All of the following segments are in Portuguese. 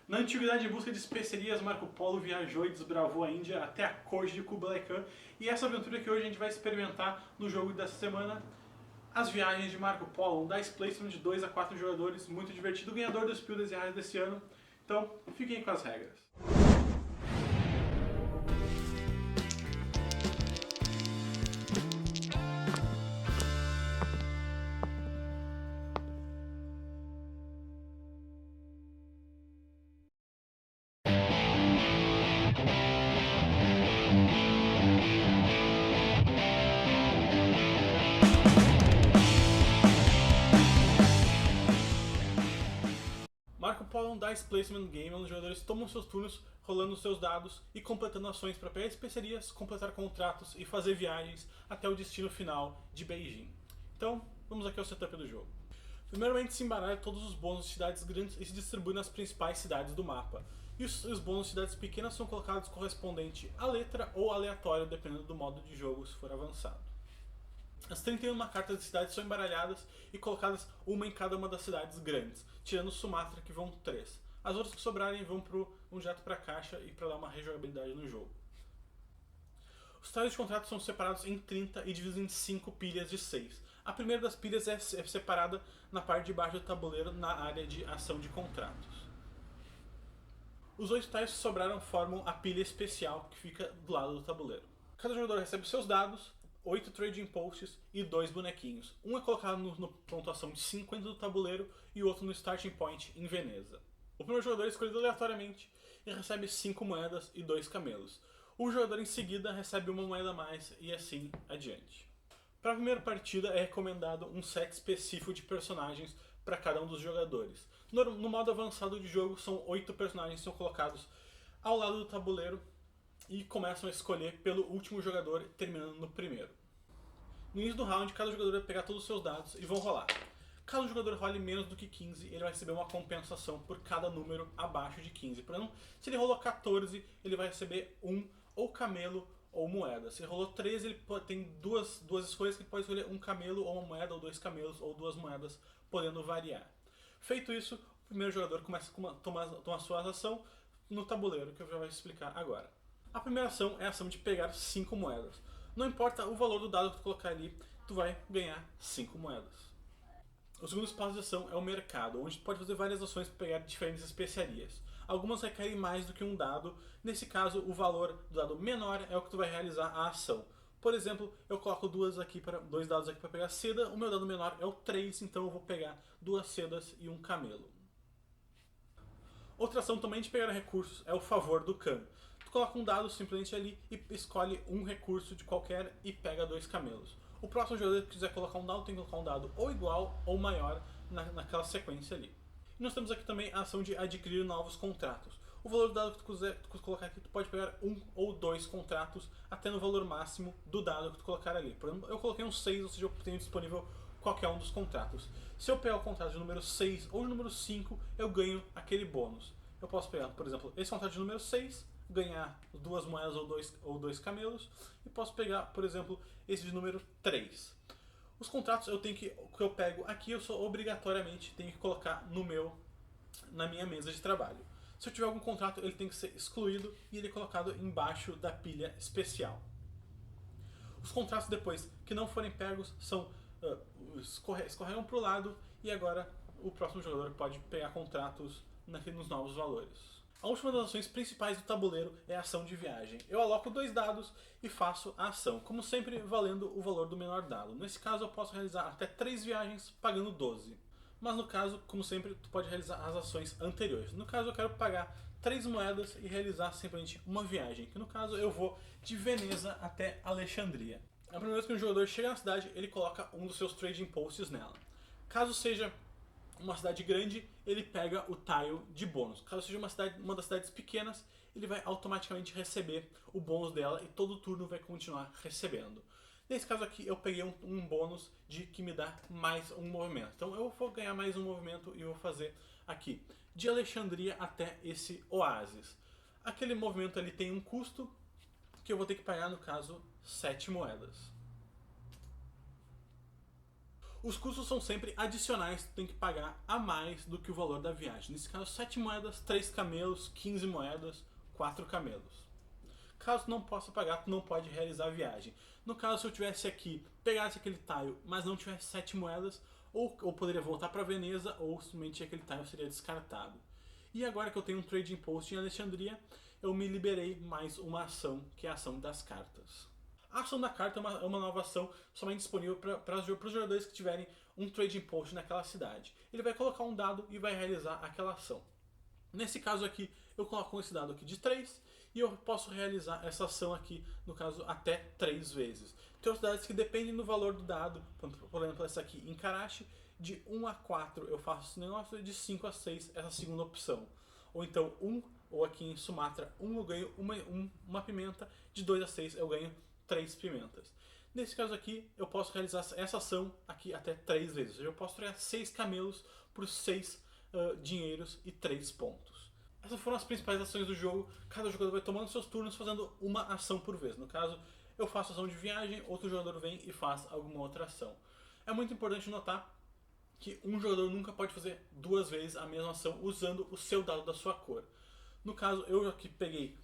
Na antiguidade, em busca de especiarias, Marco Polo viajou e desbravou a Índia até a corte de Kublai Khan. E essa aventura que hoje a gente vai experimentar no jogo dessa semana, As Viagens de Marco Polo, um dice placement de 2 a 4 jogadores, muito divertido, ganhador do Spiel des Jahres desse ano. Então, fiquem com as regras. Marco Polo é um dice placement game onde os jogadores tomam seus turnos rolando seus dados e completando ações para pegar especiarias, completar contratos e fazer viagens até o destino final de Beijing. Então, vamos aqui ao setup do jogo. Primeiramente se embaralha todos os bônus de cidades grandes e se distribui nas principais cidades do mapa. E os bônus de cidades pequenas são colocados correspondente à letra ou aleatório, dependendo do modo de jogo se for avançado. As 31 cartas de cidades são embaralhadas e colocadas uma em cada uma das cidades grandes, tirando Sumatra, que vão 3. As outras que sobrarem vão direto para a caixa e para dar uma rejogabilidade no jogo. Os tiles de contratos são separados em 30 e divididos em 5 pilhas de 6. A primeira das pilhas é separada na parte de baixo do tabuleiro, na área de ação de contratos. Os 8 tiles que sobraram formam a pilha especial, que fica do lado do tabuleiro. Cada jogador recebe seus dados, 8 trading posts e 2 bonequinhos. Um é colocado na pontuação de 50 do tabuleiro e o outro no starting point em Veneza. O primeiro jogador é escolhido aleatoriamente e recebe 5 moedas e 2 camelos. O jogador em seguida recebe uma moeda a mais e assim adiante. Para a primeira partida é recomendado um set específico de personagens para cada um dos jogadores. No modo avançado de jogo são 8 personagens que são colocados ao lado do tabuleiro e começam a escolher pelo último jogador, terminando no primeiro. No início do round, cada jogador vai pegar todos os seus dados e vão rolar. Caso o jogador role menos do que 15, ele vai receber uma compensação por cada número abaixo de 15. Por exemplo, se ele rolou 14, ele vai receber um ou camelo ou moeda. Se ele rolou 13, ele tem duas escolhas que ele pode escolher um camelo ou uma moeda, ou 2 camelos ou 2 moedas, podendo variar. Feito isso, o primeiro jogador começa a tomar sua ação no tabuleiro, que eu já vou explicar agora. A primeira ação é a ação de pegar 5 moedas. Não importa o valor do dado que tu colocar ali, tu vai ganhar 5 moedas. O segundo espaço de ação é o mercado, onde tu pode fazer várias ações para pegar diferentes especiarias. Algumas requerem mais do que um dado, nesse caso o valor do dado menor é o que tu vai realizar a ação. Por exemplo, eu coloco dois dados aqui para pegar seda, o meu dado menor é o 3, então eu vou pegar 2 sedas e um camelo. Outra ação também de pegar recursos é o favor do Khan. Tu coloca um dado simplesmente ali e escolhe um recurso de qualquer e pega 2 camelos. O próximo jogador que quiser colocar um dado tem que colocar um dado ou igual ou maior naquela sequência ali. E nós temos aqui também a ação de adquirir novos contratos. O valor do dado que tu colocar aqui, tu pode pegar um ou 2 contratos até no valor máximo do dado que tu colocar ali. Por exemplo, eu coloquei um 6, ou seja, eu tenho disponível qualquer um dos contratos. Se eu pegar o contrato de número 6 ou de número 5, eu ganho aquele bônus. Eu posso pegar, por exemplo, esse contrato de número 6, ganhar 2 moedas ou 2 camelos, e posso pegar, por exemplo, esse de número 3. Os contratos que eu pego aqui, eu só obrigatoriamente tenho que colocar na minha mesa de trabalho. Se eu tiver algum contrato, ele tem que ser excluído e ele é colocado embaixo da pilha especial. Os contratos depois que não forem pegos escorregam para o lado e agora o próximo jogador pode pegar contratos nos novos valores. A última das ações principais do tabuleiro é a ação de viagem. Eu aloco 2 dados e faço a ação, como sempre valendo o valor do menor dado. Nesse caso eu posso realizar até 3 viagens pagando 12. Mas no caso, como sempre, tu pode realizar as ações anteriores. No caso eu quero pagar 3 moedas e realizar simplesmente uma viagem, que no caso eu vou de Veneza até Alexandria. A primeira vez que um jogador chega na cidade, ele coloca um dos seus trading posts nela. Caso seja uma cidade grande, ele pega o tile de bônus. Caso seja uma das cidades pequenas, ele vai automaticamente receber o bônus dela e todo turno vai continuar recebendo. Nesse caso aqui, eu peguei um bônus que me dá mais um movimento. Então eu vou ganhar mais um movimento e vou fazer aqui, de Alexandria até esse oásis. Aquele movimento ali tem um custo que eu vou ter que pagar, no caso, 7 moedas. Os custos são sempre adicionais, tu tem que pagar a mais do que o valor da viagem. Nesse caso, 7 moedas, 3 camelos, 15 moedas, 4 camelos. Caso tu não possa pagar, tu não pode realizar a viagem. No caso, se eu tivesse aqui, pegasse aquele tile, mas não tivesse 7 moedas, ou eu poderia voltar para Veneza, ou simplesmente aquele tile seria descartado. E agora que eu tenho um Trading Post em Alexandria, eu me liberei mais uma ação, que é a ação das cartas. A ação da carta é uma nova ação somente disponível para os jogadores que tiverem um Trading Post naquela cidade. Ele vai colocar um dado e vai realizar aquela ação. Nesse caso aqui, eu coloco esse dado aqui de 3 e eu posso realizar essa ação aqui, no caso, até 3 vezes. Tem outras cidades que dependem do valor do dado, por exemplo, essa aqui em Karachi, de 1 a 4 eu faço esse negócio, de 5 a 6 essa segunda opção. Ou então 1, ou aqui em Sumatra, 1 eu ganho uma pimenta, de 2 a 6 eu ganho 3 pimentas. Nesse caso aqui, eu posso realizar essa ação aqui até 3 vezes. Ou seja, eu posso trocar 6 camelos por 6 dinheiros e 3 pontos. Essas foram as principais ações do jogo. Cada jogador vai tomando seus turnos fazendo uma ação por vez. No caso, eu faço ação de viagem, outro jogador vem e faz alguma outra ação. É muito importante notar que um jogador nunca pode fazer 2 vezes a mesma ação usando o seu dado da sua cor. No caso, eu aqui peguei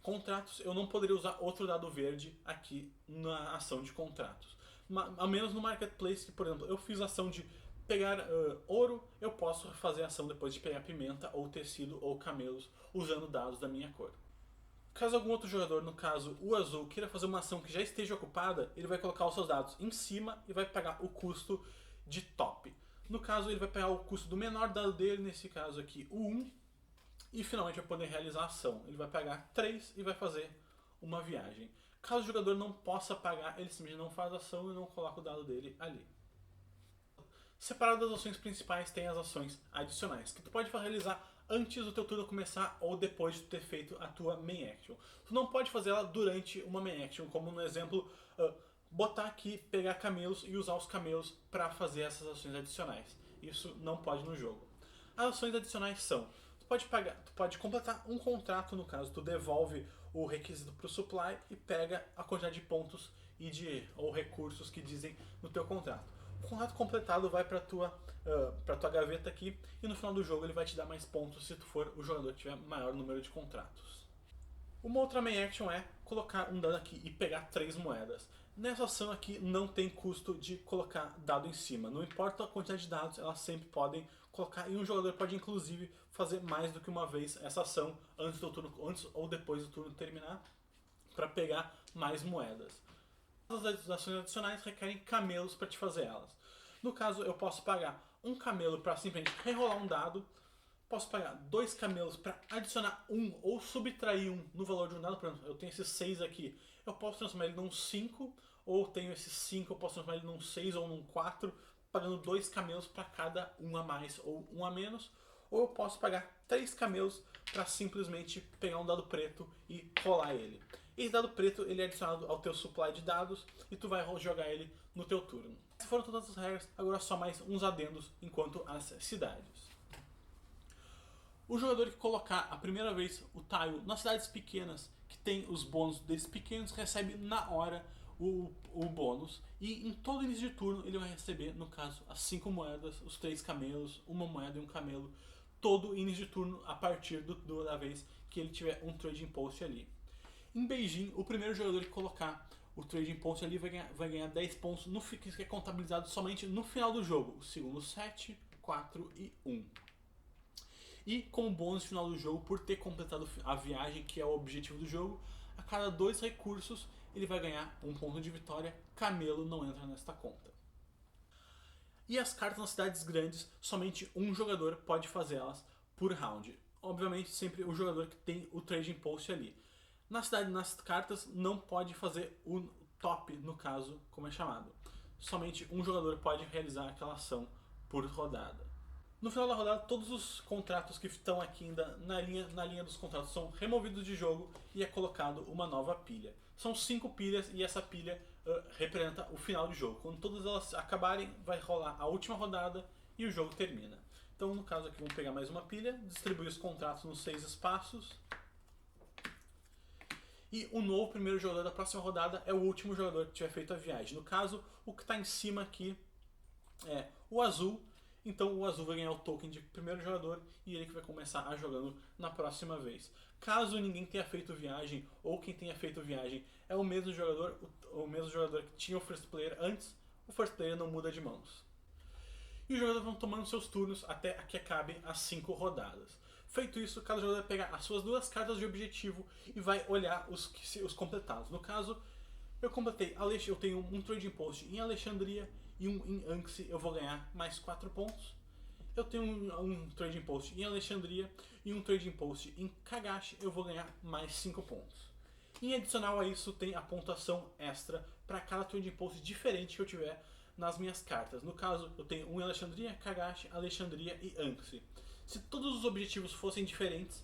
contratos, eu não poderia usar outro dado verde aqui na ação de contratos. A menos no Marketplace, que, por exemplo, eu fiz a ação de pegar ouro, eu posso fazer a ação depois de pegar pimenta, ou tecido, ou camelos, usando dados da minha cor. Caso algum outro jogador, no caso o azul, queira fazer uma ação que já esteja ocupada, ele vai colocar os seus dados em cima e vai pagar o custo de top. No caso, ele vai pegar o custo do menor dado dele, nesse caso aqui o 1, e finalmente vai poder realizar a ação. Ele vai pagar 3 e vai fazer uma viagem. Caso o jogador não possa pagar, ele simplesmente não faz a ação e não coloca o dado dele ali. Separado das ações principais, tem as ações adicionais, que tu pode realizar antes do teu turno começar ou depois de tu ter feito a tua main action. Tu não pode fazer ela durante uma main action, como no exemplo, botar aqui, pegar camelos e usar os camelos para fazer essas ações adicionais. Isso não pode no jogo. As ações adicionais são: tu pode completar um contrato, no caso, tu devolve o requisito para o supply e pega a quantidade de pontos ou recursos que dizem no teu contrato. O contrato completado vai para tua gaveta aqui e no final do jogo ele vai te dar mais pontos se tu for o jogador que tiver maior número de contratos. Uma outra main action é colocar um dado aqui e pegar 3 moedas. Nessa ação aqui não tem custo de colocar dado em cima. Não importa a quantidade de dados, elas sempre podem colocar, e um jogador pode inclusive fazer mais do que uma vez essa ação antes ou depois do turno terminar, para pegar mais moedas. As ações adicionais requerem camelos para te fazer elas. No caso, eu posso pagar um camelo para simplesmente rerolar um dado, posso pagar 2 camelos para adicionar um ou subtrair um no valor de um dado. Por exemplo, eu tenho esses 6 aqui, eu posso transformar ele num 5, ou tenho esses 5, eu posso transformar ele num 6 ou num 4, pagando 2 camelos para cada um a mais ou um a menos. Ou eu posso pagar 3 camelos para simplesmente pegar um dado preto e rolar ele. Esse dado preto ele é adicionado ao teu supply de dados e tu vai jogar ele no teu turno. Essas foram todas as regras, agora só mais uns adendos enquanto às cidades. O jogador que colocar a primeira vez o tile nas cidades pequenas, que tem os bônus desses pequenos, recebe na hora o bônus. E em todo início de turno ele vai receber, no caso, as 5 moedas, os 3 camelos, uma moeda e um camelo. Todo início de turno a partir da vez que ele tiver um Trading Post ali. Em Beijing, o primeiro jogador que colocar o Trading Post ali vai ganhar 10 pontos, que é contabilizado somente no final do jogo. O segundo 7, 4 e 1. E como bônus final do jogo, por ter completado a viagem, que é o objetivo do jogo, a cada 2 recursos ele vai ganhar 1 ponto de vitória. Camelo não entra nesta conta. E as cartas nas cidades grandes, somente um jogador pode fazê-las por round. Obviamente sempre o jogador que tem o Trading Post ali. Nas cartas não pode fazer o top, no caso, como é chamado. Somente um jogador pode realizar aquela ação por rodada. No final da rodada, todos os contratos que estão aqui ainda na linha dos contratos são removidos de jogo e é colocado uma nova pilha. São 5 pilhas e essa pilha representa o final do jogo. Quando todas elas acabarem, vai rolar a última rodada e o jogo termina. Então, no caso aqui, vamos pegar mais uma pilha, distribuir os contratos nos 6 espaços. E o novo primeiro jogador da próxima rodada é o último jogador que tiver feito a viagem. No caso, o que está em cima aqui é o azul. Então o azul vai ganhar o token de primeiro jogador e ele que vai começar a jogando na próxima vez. Caso ninguém tenha feito viagem ou quem tenha feito viagem é o mesmo jogador que tinha o first player antes, o first player não muda de mãos. E os jogadores vão tomando seus turnos até que acabe as 5 rodadas. Feito isso, cada jogador vai pegar as suas 2 cartas de objetivo e vai olhar os completados. No caso, eu tenho um Trading Post em Alexandria e um em Anxi, eu vou ganhar mais 4 pontos. Eu tenho um Trading Post em Alexandria e um Trading Post em Kagashi, eu vou ganhar mais 5 pontos. Em adicional a isso, tem a pontuação extra para cada Trading Post diferente que eu tiver nas minhas cartas. No caso, eu tenho um em Alexandria, Kagashi, Alexandria e Anxi. Se todos os objetivos fossem diferentes,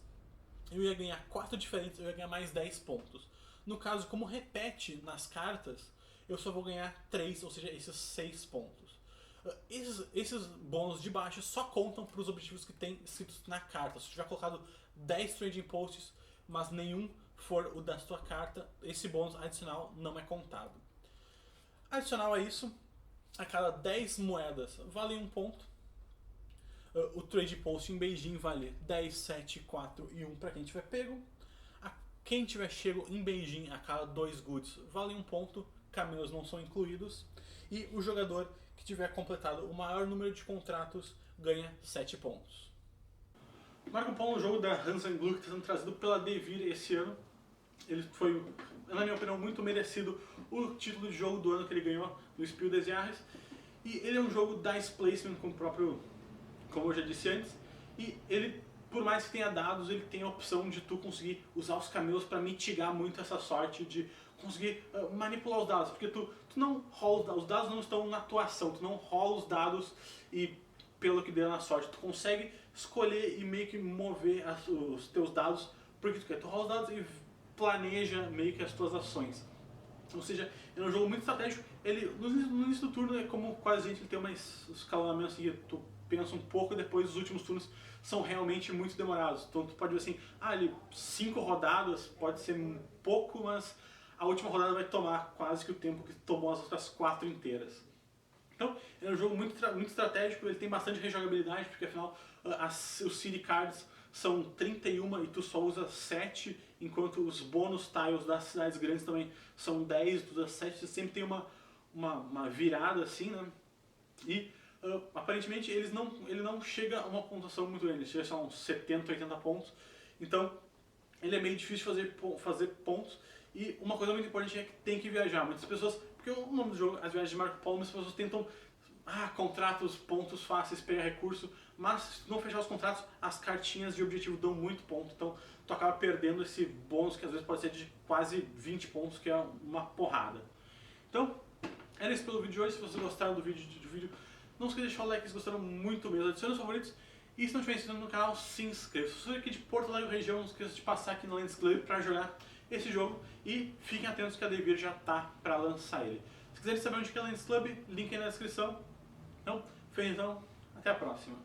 eu ia ganhar 4 diferentes, eu ia ganhar mais 10 pontos. No caso, como repete nas cartas, eu só vou ganhar 3, ou seja, esses 6 pontos. Esses bônus de baixo só contam para os objetivos que tem escritos na carta. Se eu tiver colocado 10 Trading Posts, mas nenhum for o da sua carta, esse bônus adicional não é contado. Adicional a isso, a cada 10 moedas vale 1 ponto. O Trade Post em Beijing vale 10, 7, 4 e 1 para quem tiver pego. Quem tiver chego em Beijing a cada 2 goods vale 1 ponto, camelos não são incluídos. E o jogador que tiver completado o maior número de contratos ganha 7 pontos. Marco Polo é um jogo da Hansa Glue que está sendo trazido pela Devir esse ano. Ele foi, na minha opinião, muito merecido o título de jogo do ano que ele ganhou no Spiel des Jahres. E ele é um jogo Dice Placement com o próprio, como eu já disse antes, e ele, por mais que tenha dados, ele tem a opção de tu conseguir usar os camelos para mitigar muito essa sorte de conseguir manipular os dados, porque tu não rola, os dados não estão na tua ação, tu não rola os dados e pelo que deu na sorte, tu consegue escolher e meio que mover os teus dados porque tu quer, tu rola os dados e planeja meio que as tuas ações. Ou seja, é um jogo muito estratégico. Ele, no início do turno, é como quase a gente, ele tem mais escalonamento assim, tu pensa um pouco e depois os últimos turnos são realmente muito demorados. Então tu pode ver assim, 5 rodadas pode ser um pouco, mas a última rodada vai tomar quase que o tempo que tomou as outras 4 inteiras. Então, é um jogo muito estratégico, ele tem bastante rejogabilidade, porque afinal os City Cards são 31 e tu só usa 7, enquanto os bônus tiles das cidades grandes também são 10, tu usa 7, você sempre tem uma virada assim, né? E aparentemente ele não chega a uma pontuação muito grande, ele chega a uns 70, 80 pontos, então ele é meio difícil de fazer pontos. E uma coisa muito importante é que tem que viajar. Muitas pessoas, porque o nome do jogo, as viagens de Marco Polo, muitas pessoas tentam contratos, pontos fáceis, pegar recurso, mas se tu não fechar os contratos, as cartinhas de objetivo dão muito ponto, então tu acaba perdendo esse bônus que às vezes pode ser de quase 20 pontos, que é uma porrada. Então, era isso pelo vídeo de hoje. Se vocês gostaram do vídeo, não esqueça de deixar o like se gostaram muito mesmo, adicione os favoritos. E se não estiver inscrito no canal, se inscreva. Se você é aqui de Porto Alegre região, não esqueça de passar aqui no Lens Club para jogar esse jogo. E fiquem atentos que a Devir já está para lançar ele. Se quiserem saber onde é o Lens Club, link aí na descrição. Então, até a próxima.